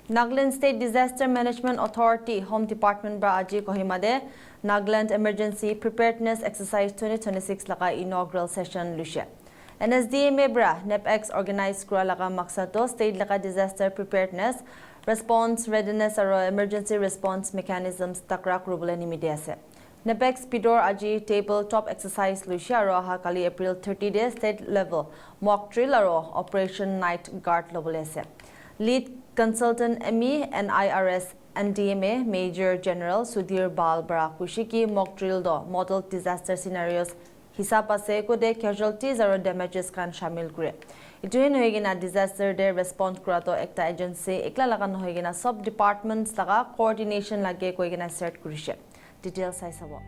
Nagaland State Disaster Management Authority Home Department bra aji Kohimade Nagaland Emergency Preparedness Exercise 2026 laga inaugural session lushe. NSDMA bra NEPEx organized kura laga maksato state laga disaster preparedness response readiness aro emergency response mechanisms takra kurubole nimide ase. NEPEx Pidor aji tabletop exercise lushe aro aha kali April 30 day state level mock drill aro Operation Night Guard lobole ase. Lead Consultant ME and IRS NDMA Major General Sudhir Balbara Kushiki mock drill do model disaster scenarios hisab ase ko de casualties or damages kan shamil kure. Ituhin hoigina disaster de response kura to ekta agency ekla laga hoigina sub departments laga coordination lage koigina set kurishe. Details sai sabo.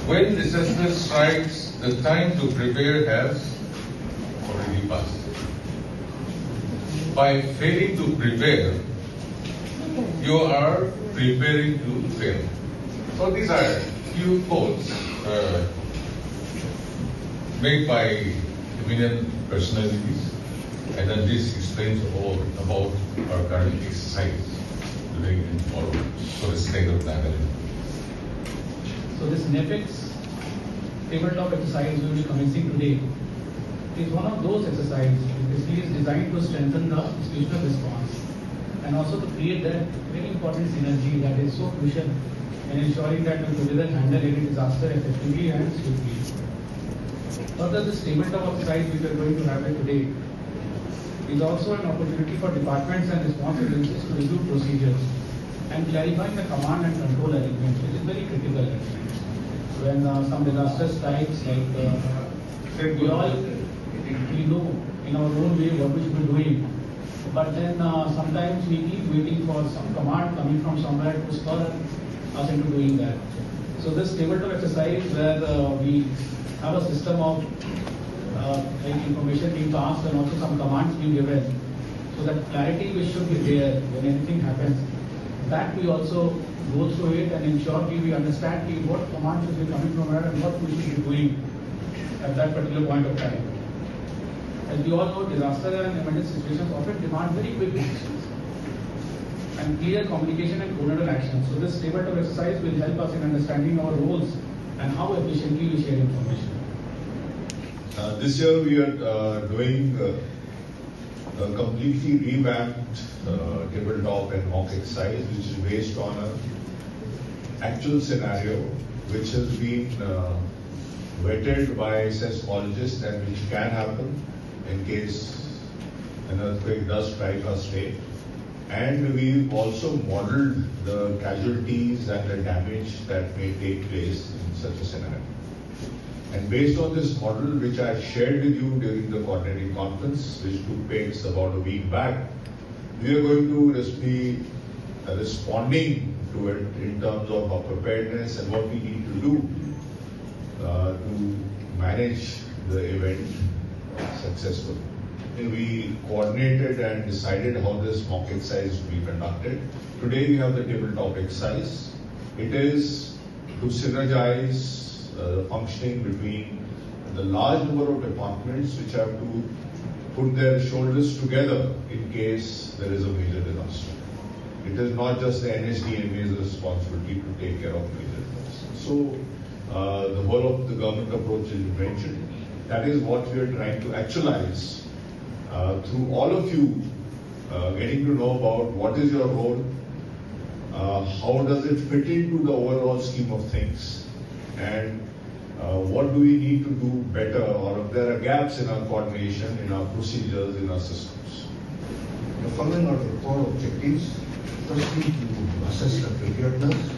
When disaster strikes, the time to prepare has already passed. By failing to prepare, you are preparing to fail. So these are few quotes made by eminent personalities, and then this explains all about our current exercise today and tomorrow for the state of Nagaland. So this NEPEx tabletop exercise we will be commencing today is one of those exercises which is designed to strengthen the situational response and also to create that very important synergy that is so crucial in ensuring that we together handle any disaster effectively and swiftly. Further, this tabletop exercise which we are going to have today is also an opportunity for departments and response agencies to review procedures and clarifying the command and control elements, which is very critical element. When some disaster strikes, like we know in our own way what we should be doing, but then sometimes we keep waiting for some command coming from somewhere to spur us into doing that. So this tabletop exercise where we have a system of information being passed and also some commands being given, so that clarity which should be there when anything happens, that we also go through it and ensure we understand what command should be coming from where and what we should be doing at that particular point of time. As we all know, disaster and emergency situations often demand very quick decisions and clear communication and coordinated action. So this tabletop exercise will help us in understanding our roles and how efficiently we share information. This year we are doing a completely revamped tabletop and mock exercise, which is based on an actual scenario which has been vetted by seismologists and which can happen in case an earthquake does strike our state. And we've also modeled the casualties and the damage that may take place in such a scenario. And based on this model, which I shared with you during the coordinating conference, which took place about a week back, we are going to be responding to it in terms of our preparedness and what we need to do to manage the event successfully. We coordinated and decided how this mock exercise will be conducted. Today we have the tabletop exercise. It is to synergize the functioning between the large number of departments which have to put their shoulders together in case there is a major disaster. It is not just the NSDMA's responsibility to take care of major disasters. So the whole of the government approach is mentioned. That is what we are trying to actualize through all of you getting to know about what is your role, how does it fit into the overall scheme of things, and what do we need to do better, or if there are gaps in our coordination, in our procedures, in our systems. The following are the core objectives. Firstly, to assess the preparedness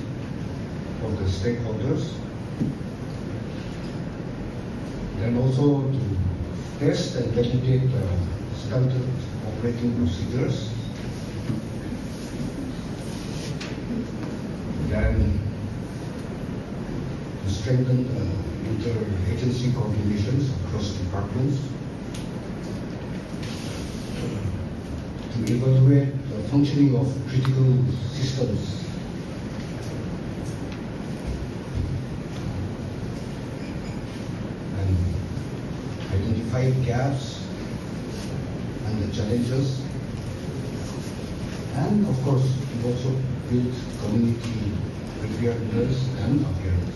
of the stakeholders, then also to test and validate standard operating procedures, then to strengthen inter-agency coordinations across departments, to evaluate the functioning of critical systems, and identify gaps and the challenges, and of course, we also build community preparedness and awareness.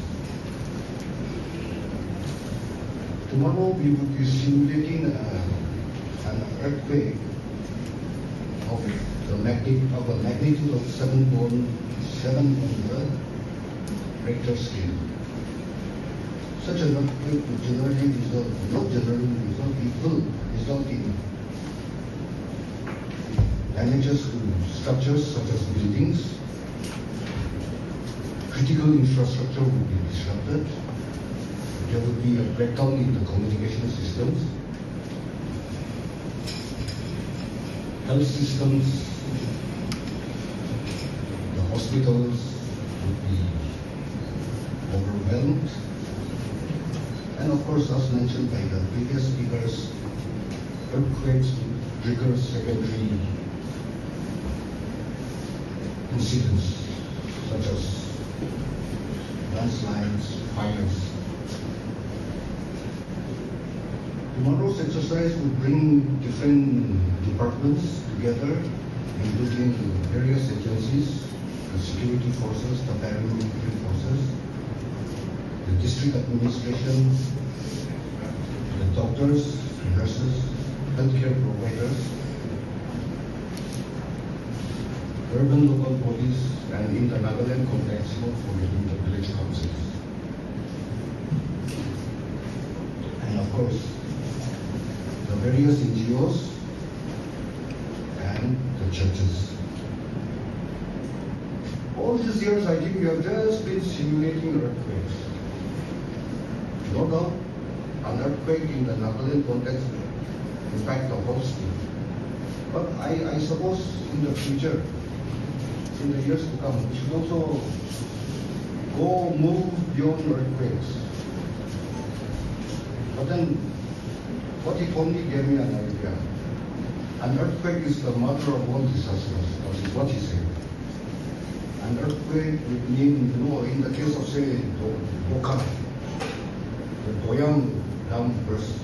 Tomorrow we will be simulating an earthquake of a magnitude of 7.7 on the Richter scale. Such an earthquake will generally result, it will result in damages to structures such as buildings. Critical infrastructure will be disrupted. There will be a breakdown in the communication systems. Health systems, the hospitals will be overwhelmed. And of course, as mentioned by the previous speakers, earthquakes will trigger secondary incidents such as landslides, fires. Tomorrow's exercise will bring different departments together, including various agencies, the security forces, the paramilitary forces, the district administration, the doctors, nurses, healthcare providers, urban local bodies, and in the Nagaland context, for the village councils. And of course, the various NGOs and the churches. All these years, I think we have just been simulating earthquakes. No doubt, an earthquake in the Nagaland context will impact the whole state. But I suppose in the future, in the years to come, we should also move beyond earthquakes. But then, what if only gave me an idea? An earthquake is the mother of all disasters, that is what he said. An earthquake would mean, in the case of, say, Boka, the Doyang Dam burst,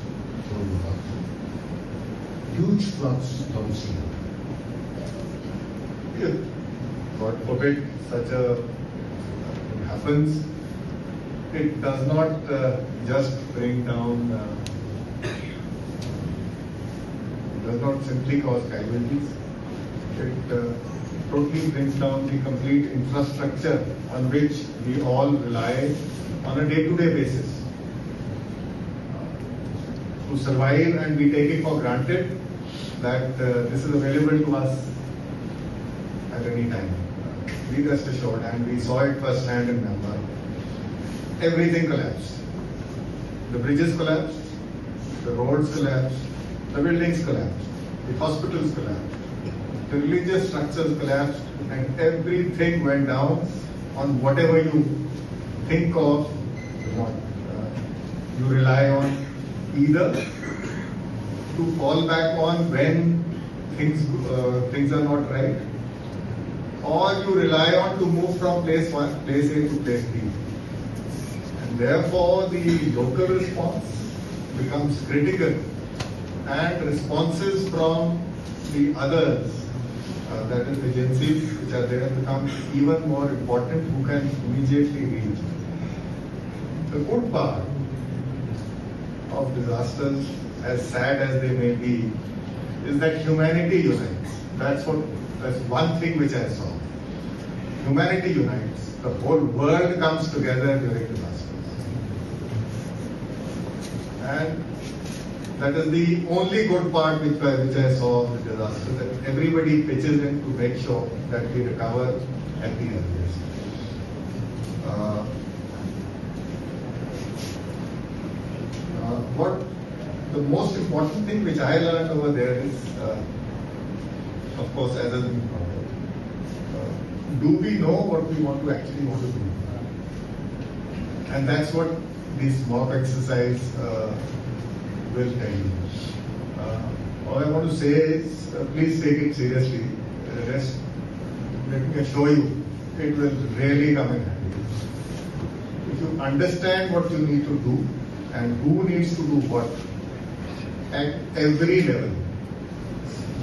huge floods downstream. God forbid such a happens, it does not just bring down, it does not simply cause casualties. It totally brings down the complete infrastructure on which we all rely on a day-to-day basis to survive, and we take it for granted that this is available to us at any time. Be rest assured, and we saw it firsthand in Myanmar. Everything collapsed. The bridges collapsed, the roads collapsed, the buildings collapsed, the hospitals collapsed, the religious structures collapsed, and everything went down on whatever you think of, you rely on either to fall back on when things are not right, or you rely on to move from place A to place B. And therefore, the local response becomes critical, and responses from the others, that is agencies which are there, become even more important, who can immediately reach. The good part of disasters, as sad as they may be, is that humanity unites. That's one thing which I saw. Humanity unites. The whole world comes together during disasters. And that is the only good part which I saw of the disaster, that everybody pitches in to make sure that we recover at the earliest. What the most important thing which I learned over there is, of course, as has been pointed out, do we know what we want to actually want to do? And that's what this mock exercise will tell you. All I want to say is, please take it seriously. The rest, let me assure you, it will really come in handy. If you understand what you need to do and who needs to do what at every level,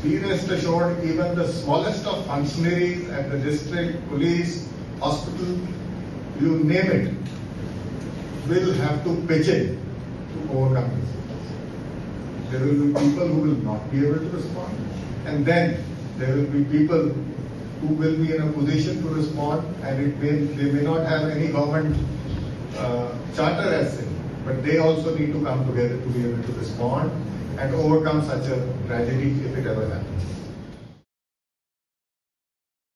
be rest assured, even the smallest of functionaries at the district, police, hospital, you name it, will have to pitch in to overcome this. There will be people who will not be able to respond, and then there will be people who will be in a position to respond, and they may not have any government charter as such, but they also need to come together to be able to respond and overcome such a tragedy if it ever happens.